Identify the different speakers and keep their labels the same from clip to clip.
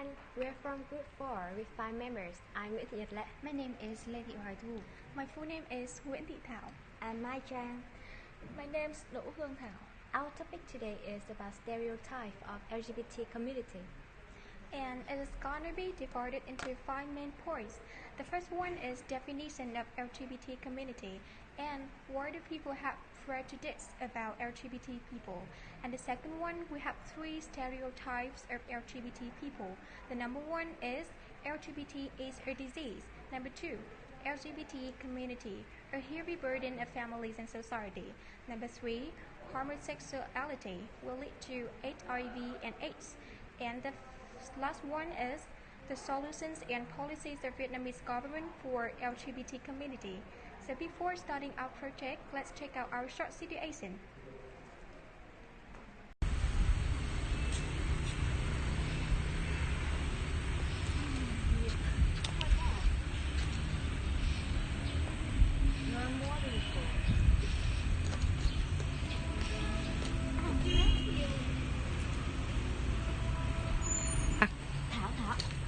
Speaker 1: everyone, we're from Group 4 with 5 members. I'm Nguyễn Thị Nhật Lệ.
Speaker 2: My name is Lê Thị Hoài Thu.
Speaker 3: My full name is Nguyễn Thị Thảo.
Speaker 1: And Mai Trang.
Speaker 3: My name's Đỗ Hương Thảo.
Speaker 1: Our topic today is about stereotypes of LGBT community.
Speaker 3: And it is gonna be divided into 5 main points. The first one is definition of LGBT community and why do people have prejudice about LGBT people. And the second one, we have 3 stereotypes of LGBT people. The number 1 is LGBT is a disease. Number 2, LGBT community, a heavy burden of families and society. Number 3, homosexuality will lead to HIV and AIDS. And the last one is the solutions and policies of Vietnamese government for LGBT community. So before starting our project, let's check out our short situation.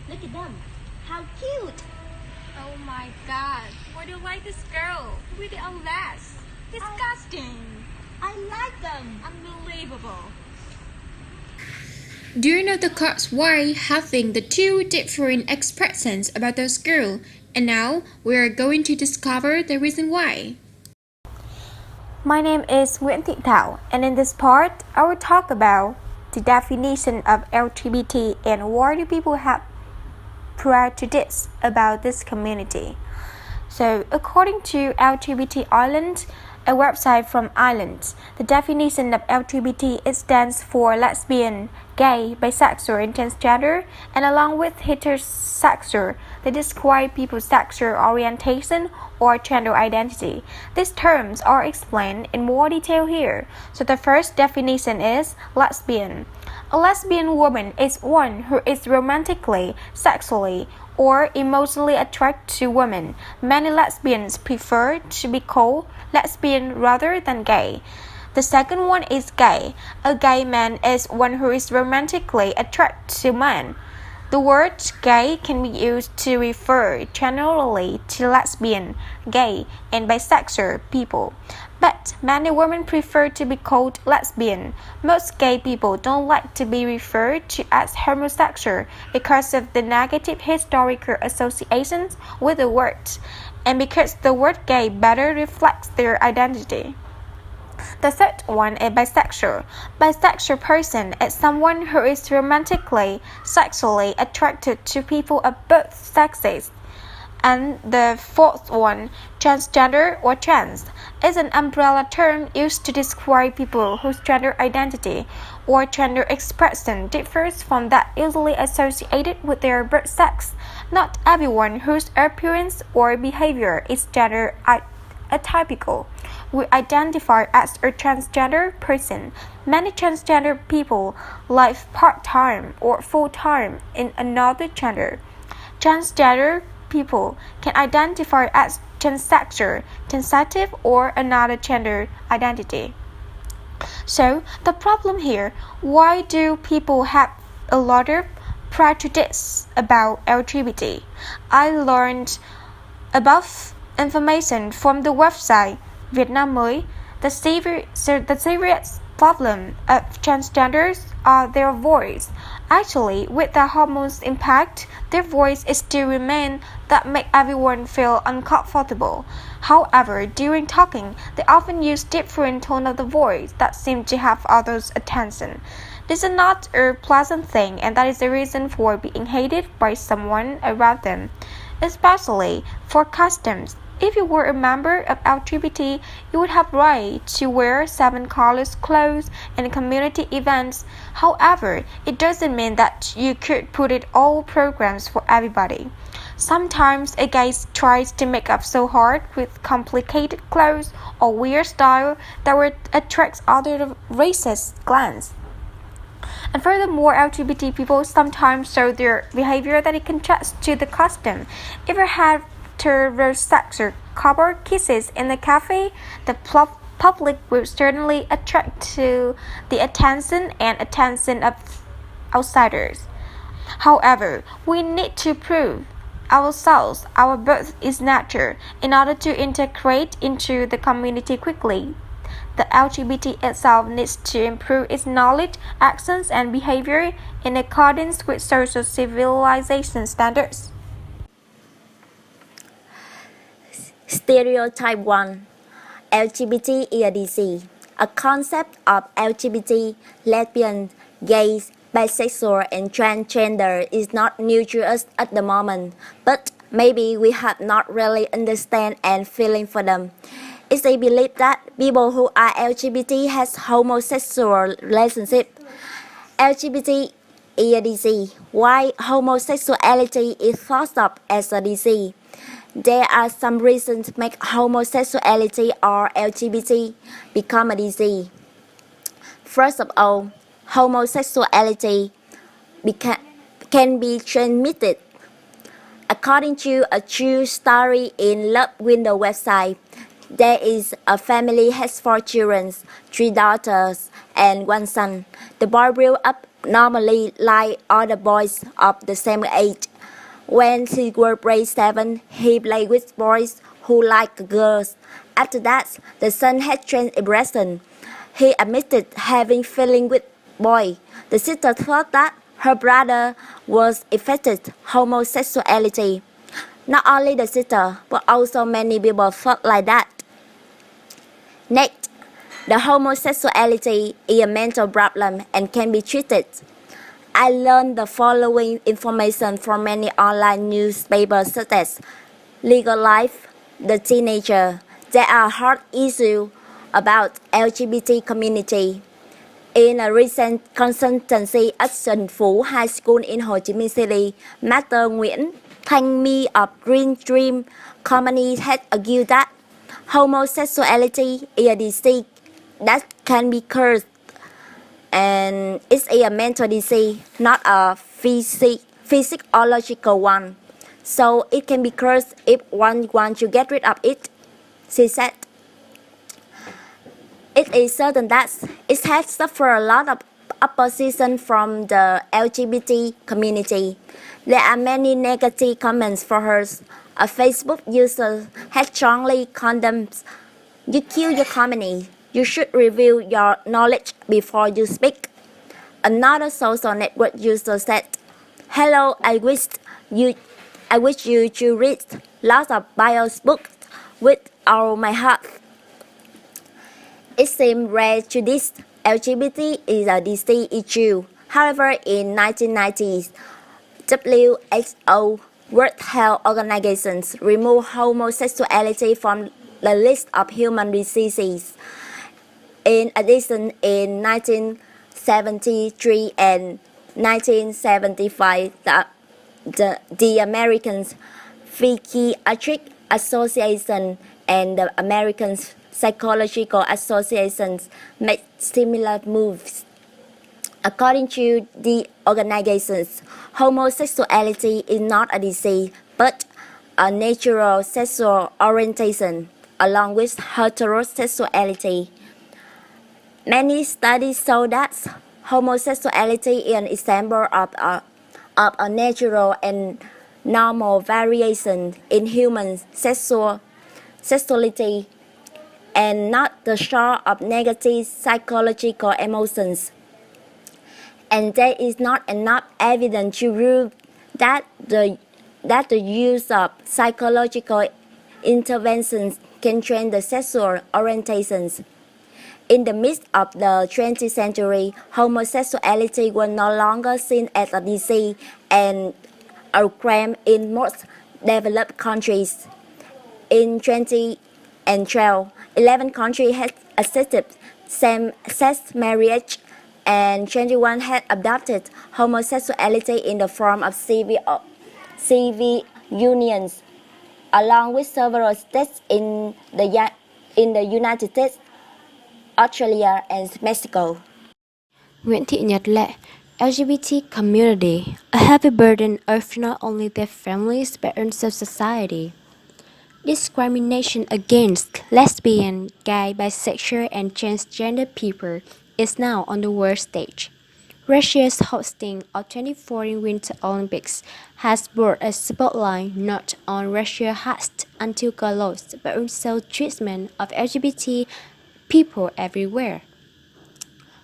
Speaker 4: Look at them. How cute.
Speaker 3: Oh my god, why do you like this girl? Really unless. Disgusting.
Speaker 4: I like them.
Speaker 3: Unbelievable.
Speaker 2: Do you know the cause why having the 2 different expressions about those girls? And now we are going to discover the reason why.
Speaker 5: My name is Nguyễn Thị Thảo, and in this part, I will talk about the definition of LGBT and why do people have prejudice about this community. So, according to LGBT Ireland, a website from Ireland, the definition of LGBT stands for lesbian, gay, bisexual, and transgender, and along with heterosexual, they describe people's sexual orientation or gender identity. These terms are explained in more detail here. So the first definition is lesbian. A lesbian woman is one who is romantically, sexually, or emotionally attracted to women. Many lesbians prefer to be called lesbian rather than gay. The second one is gay. A gay man is one who is romantically attracted to men. The word gay can be used to refer generally to lesbian, gay, and bisexual people. But many women prefer to be called lesbian. Most gay people don't like to be referred to as homosexual because of the negative historical associations with the word, and because the word gay better reflects their identity. The third one is bisexual. Bisexual person is someone who is romantically, sexually attracted to people of both sexes. And the fourth one, transgender or trans, is an umbrella term used to describe people whose gender identity or gender expression differs from that usually associated with their birth sex. Not everyone whose appearance or behavior is gender atypical will identify as a transgender person. Many transgender people live part-time or full-time in another gender. Transgender people can identify as transsexual, transitive, or another gender identity. So, the problem here, why do people have a lot of prejudice about LGBT? I learned above information from the website Vietnam Mới. The serious problem of transgenders are their voice. Actually, with the hormones impact, their voice is still remain that make everyone feel uncomfortable. However, during talking, they often use different tone of the voice that seem to have others' attention. This is not a pleasant thing, and that is the reason for being hated by someone around them, especially for customs. If you were a member of LGBT, you would have right to wear 7 colors clothes in community events. However, it doesn't mean that you could put it all programs for everybody. Sometimes a guy tries to make up so hard with complicated clothes or weird style that would attract other races' glance. And furthermore, LGBT people sometimes show their behavior that it contrasts to the custom. If you have heterosexual couple kisses in the cafe, the public will certainly attract to the attention of outsiders. However, we need to prove ourselves, our birth is nature, in order to integrate into the community quickly. The LGBT itself needs to improve its knowledge, actions, and behavior in accordance with social civilization standards.
Speaker 6: Stereotype 1 LGBT EADC. A concept of LGBT, lesbian, gays, bisexual, and transgender is not new to us at the moment, but maybe we have not really understand and feeling for them. It's a belief that people who are LGBT has homosexual relationship. LGBT EADC. Why homosexuality is thought of as a disease. There are some reasons to make homosexuality or LGBT become a disease. First of all, homosexuality can be transmitted. According to a true story in Love Window website, there is a family has 4 children, 3 daughters and 1 son. The boy grew up normally like other boys of the same age. When he was grade 7, he played with boys who liked girls. After that, the son had transition. He admitted having feeling with boy. The sister thought that her brother was affected homosexuality. Not only the sister, but also many people thought like that. Next, the homosexuality is a mental problem and can be treated. I learned the following information from many online newspapers such as Legal Life, The Teenager. There are hot issues about LGBT community. In a recent consultancy at Trần Phú High School in Ho Chi Minh City, Master Nguyễn Thanh My of Green Dream Company had argued that homosexuality is a disease that can be cured, and it's a mental disease, not a physiological one. So it can be cursed if one wants to get rid of it, she said. It is certain that it has suffered a lot of opposition from the LGBT community. There are many negative comments for her. A Facebook user has strongly condemned, "You kill your community. You should review your knowledge before you speak." Another social network user said, "Hello, I wish you to read lots of bios books with all my heart." It seems rare to this LGBT is a disease issue. However, in 1990s, WHO, World Health Organization, removed homosexuality from the list of human diseases. In addition, in 1973 and 1975, the American Psychiatric Association and the American Psychological Association made similar moves. According to the organizations, homosexuality is not a disease, but a natural sexual orientation, along with heterosexuality. Many studies show that homosexuality is an example of a natural and normal variation in human sexuality, and not the source of negative psychological emotions. And there is not enough evidence to prove that the use of psychological interventions can change the sexual orientations. In the midst of the 20th century, homosexuality was no longer seen as a disease and a crime in most developed countries. In 2012, 11 countries had accepted same-sex marriage, and 21 had adopted homosexuality in the form of civil unions, along with several states in the United States, Australia, and Mexico.
Speaker 1: Nguyễn Thị Nhật Lệ, LGBT community, a heavy burden of not only their families but also society. Discrimination against lesbian, gay, bisexual, and transgender people is now on the world stage. Russia's hosting of 2014 Winter Olympics has brought a spotlight not on Russia's hate anti-Galos but also treatment of LGBT people everywhere.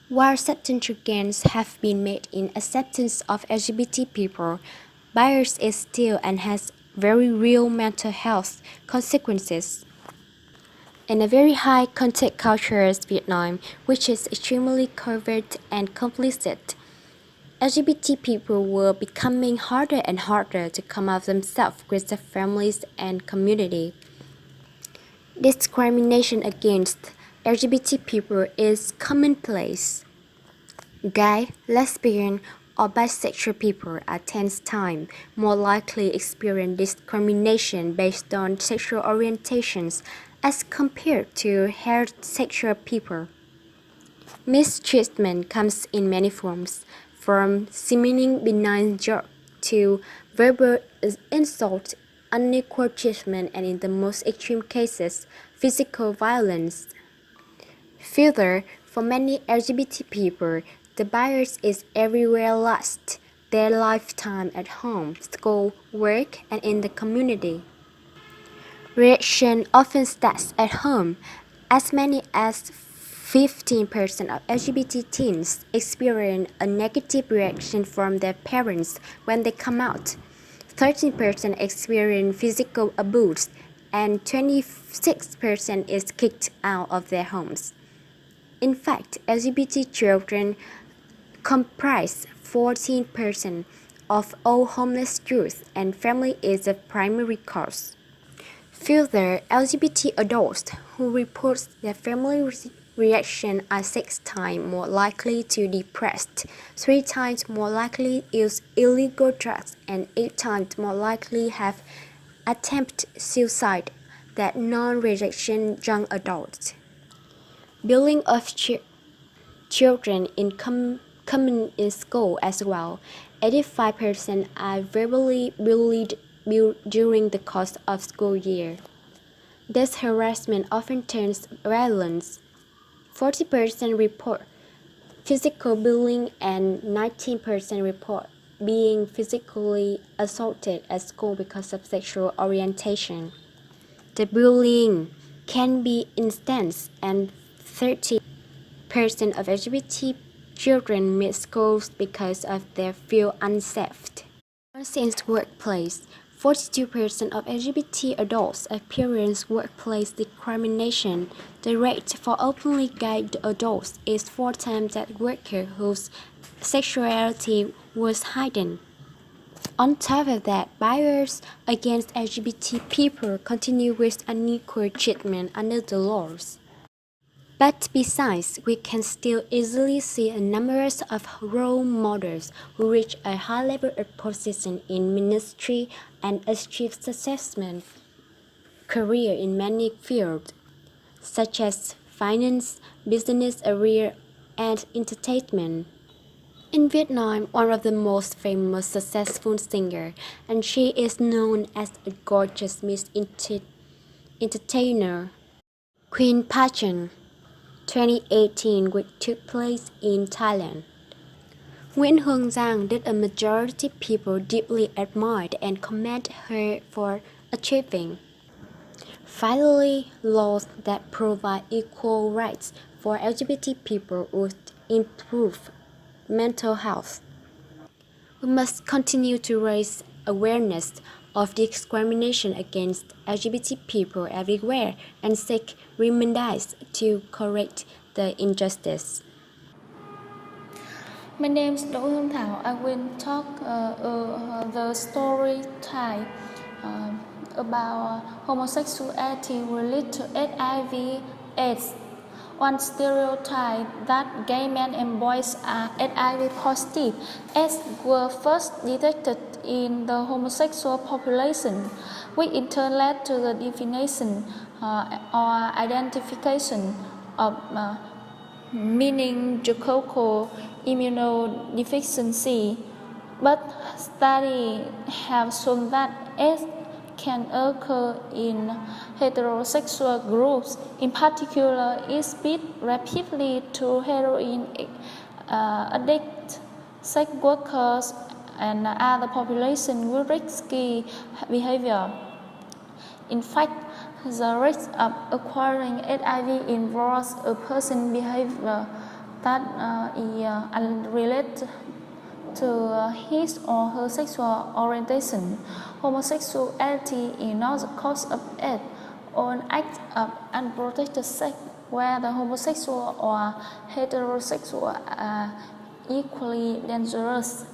Speaker 1: While substantial gains have been made in acceptance of LGBT people, bias is still and has very real mental health consequences. In a very high contact culture as Vietnam, which is extremely covert and complicit, LGBT people were becoming harder and harder to come out themselves with their families and community. Discrimination against LGBT people is commonplace. Gay, lesbian, or bisexual people are 10 times more likely to experience discrimination based on sexual orientations as compared to heterosexual people. Mistreatment comes in many forms, from seeming benign joke to verbal insult, unequal treatment, and in the most extreme cases, physical violence. Further, for many LGBT people, the bias is everywhere last their lifetime at home, school, work, and in the community. Reaction often starts at home. As many as 15% of LGBT teens experience a negative reaction from their parents when they come out. 13% experience physical abuse, and 26% is kicked out of their homes. In fact, LGBT children comprise 14% of all homeless youth, and family is the primary cause. Further, LGBT adults who report their family reaction are 6 times more likely to be depressed, 3 times more likely to use illegal drugs, and 8 times more likely have attempted suicide than non-rejection young adults. Bullying of children in common in school as well. 85% are verbally bullied during the course of school year. This harassment often turns violent. 40% report physical bullying and 19% report being physically assaulted at school because of sexual orientation. The bullying can be intense, and 30% of LGBT children miss schools because of their feel unsafe. Since workplace, 42% of LGBT adults experience workplace discrimination. The rate for openly gay adults is 4 times that workers whose sexuality was hidden. On top of that, bias against LGBT people continue with unequal treatment under the laws. But besides, we can still easily see a number of role models who reach a high level of position in ministry and achieve successful career in many fields, such as finance, business area, and entertainment. In Vietnam, one of the most famous successful singers, and she is known as a gorgeous Miss Entertainer, Queen Pageant 2018, which took place in Thailand. Nguyễn Hương Giang did a majority of people deeply admired and commend her for achieving. Finally, laws that provide equal rights for LGBT people would improve mental health. We must continue to raise awareness of discrimination against LGBT people everywhere and seek remedies to correct the injustice.
Speaker 7: My name is Đỗ Hương Thảo. I will talk the story type about homosexuality related to HIV/AIDS. One stereotype that gay men and boys are HIV positive, as were first detected in the homosexual population, which in turn led to the definition or identification of meningococcal immunodeficiency. But studies have shown that AIDS can occur in heterosexual groups. In particular, it spreads rapidly to heroin addicts sex workers, and other population with risky behavior. In fact, the risk of acquiring HIV involves a person's behavior that is unrelated to his or her sexual orientation. Homosexuality is not the cause of AIDS or an act of unprotected sex, where the homosexual or heterosexual are equally dangerous.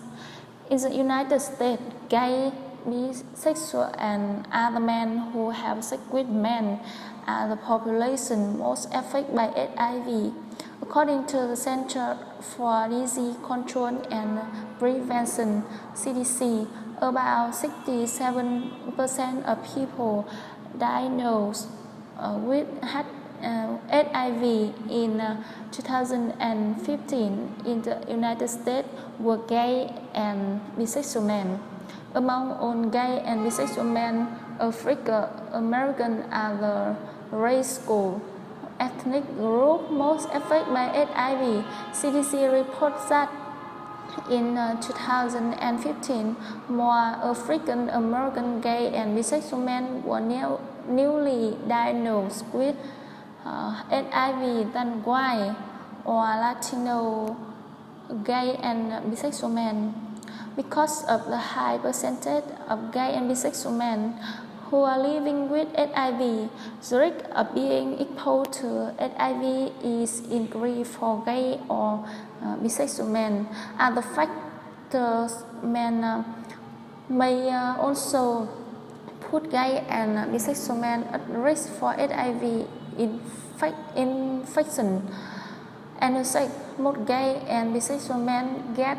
Speaker 7: In the United States, gay, bisexual, and other men who have sex with men are the population most affected by HIV. According to the Center for Disease Control and Prevention (CDC), about 67% of people diagnosed with HIV in 2015 in the United States were gay and bisexual men. Among all gay and bisexual men, African Americans are the racial ethnic group most affected by HIV. CDC reports that in 2015, more African American gay and bisexual men were newly diagnosed with HIV than white or Latino gay and bisexual men. Because of the high percentage of gay and bisexual men who are living with HIV, the risk of being exposed to HIV is increased for gay or bisexual men. Other factors men may also put gay and bisexual men at risk for HIV infection. Anosec, most gay and bisexual men get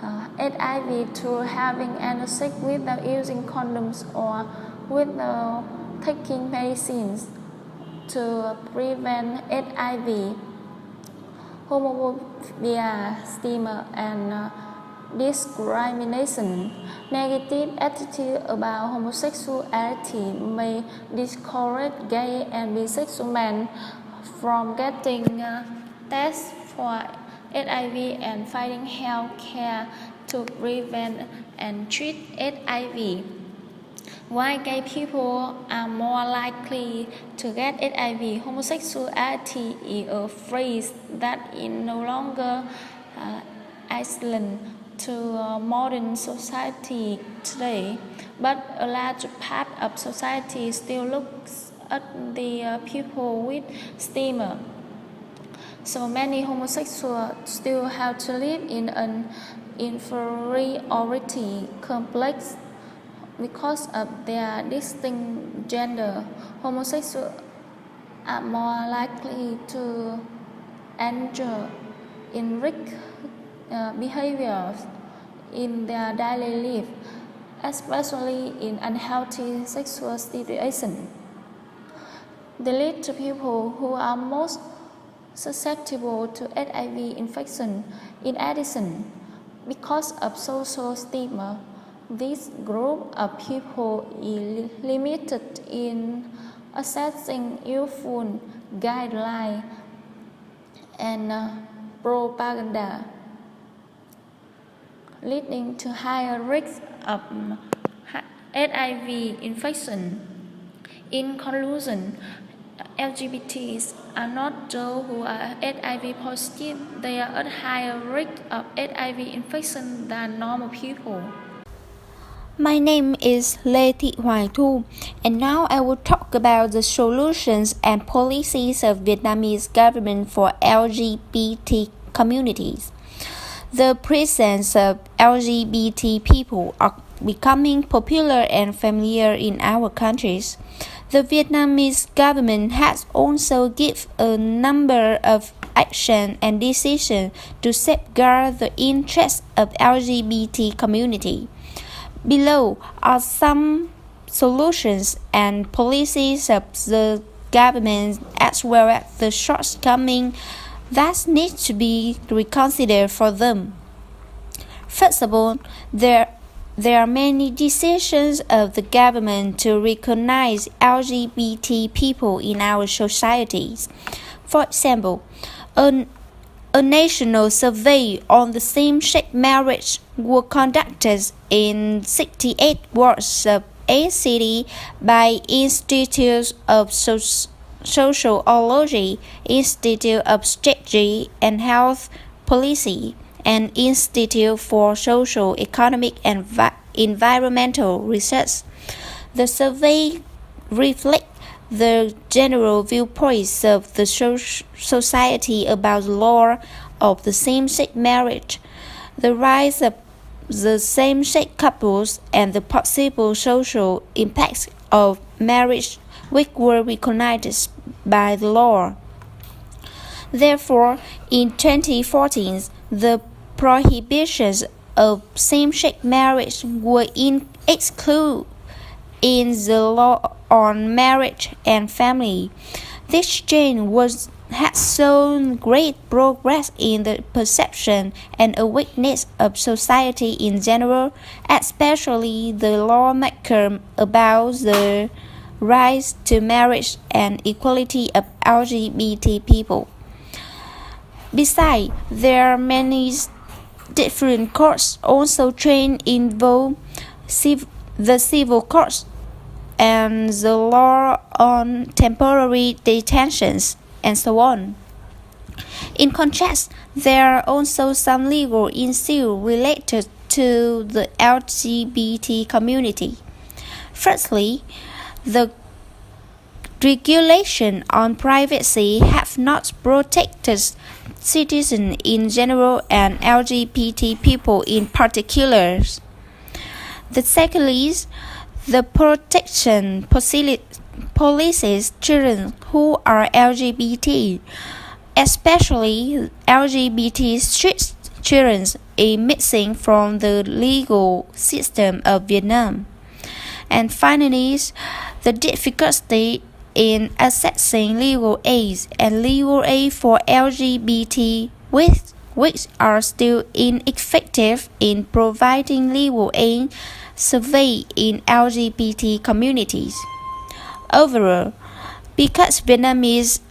Speaker 7: HIV through having anal sex without using condoms or without taking medicines to prevent HIV. Homophobia, stigma, and discrimination. Negative attitude about homosexuality may discourage gay and bisexual men from getting tests for HIV and finding health care to prevent and treat HIV. While gay people are more likely to get HIV, homosexuality is a phrase that is no longer isolated to modern society today, but a large part of society still looks at the people with stigma. So many homosexuals still have to live in an inferiority complex because of their distinct gender. Homosexuals are more likely to engage in risk behaviors in their daily life, especially in unhealthy sexual situations. They lead to people who are most susceptible to HIV infection. In addition, because of social stigma, this group of people is limited in accessing useful guidelines and propaganda, leading to higher risks of HIV infection. In conclusion, LGBTs are not those who are HIV positive, they are at higher risk of HIV infection than normal people.
Speaker 5: My name is Lê Thị Hoài Thu, and now I will talk about the solutions and policies of Vietnamese government for LGBT communities. The presence of LGBT people are becoming popular and familiar in our countries. The Vietnamese government has also given a number of actions and decisions to safeguard the interests of LGBT community. Below are some solutions and policies of the government as well as the shortcomings that need to be reconsidered for them. First of all, there are many decisions of the government to recognize LGBT people in our societies. For example, an A national survey on the same-sex marriage was conducted in 68 wards of a city by Institute of Sociology, Institute of Strategy and Health Policy, and Institute for Social, Economic and Environmental Research. The survey reflects the general viewpoints of the society about the law of the same-sex marriage, the rise of the same-sex couples, and the possible social impacts of marriage which were recognized by the law. Therefore, in 2014, the prohibitions of same-sex marriage were excluded in the law on marriage and family. This change has shown great progress in the perception and awareness of society in general, especially the lawmaker about the rights to marriage and equality of LGBT people. Besides, there are many different courts also trained involve the civil courts and the law on temporary detentions, and so on. In contrast, there are also some legal issues related to the LGBT community. Firstly, the regulation on privacy have not protected citizens in general and LGBT people in particular. The second is the protection policies children who are LGBT, especially LGBT street children, is missing from the legal system of Vietnam. And finally, the difficulty in accessing legal aid and legal aid for LGBT, which are still ineffective in providing legal aid survey in LGBT communities. Overall, because Vietnam is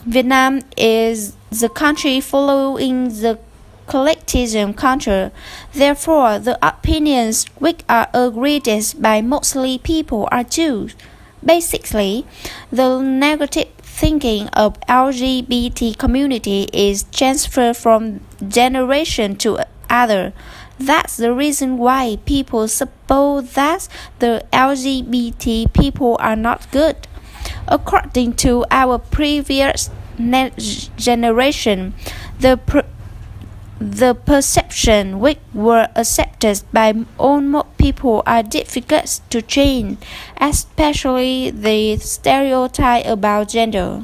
Speaker 5: the country following the collectivism culture, therefore the opinions which are agreed by mostly people are Jews. Basically, the negative thinking of LGBT community is transferred from generation to other. That's the reason why people suppose that the LGBT people are not good. According to our previous generation, the perception which were accepted by almost people are difficult to change, especially the stereotype about gender.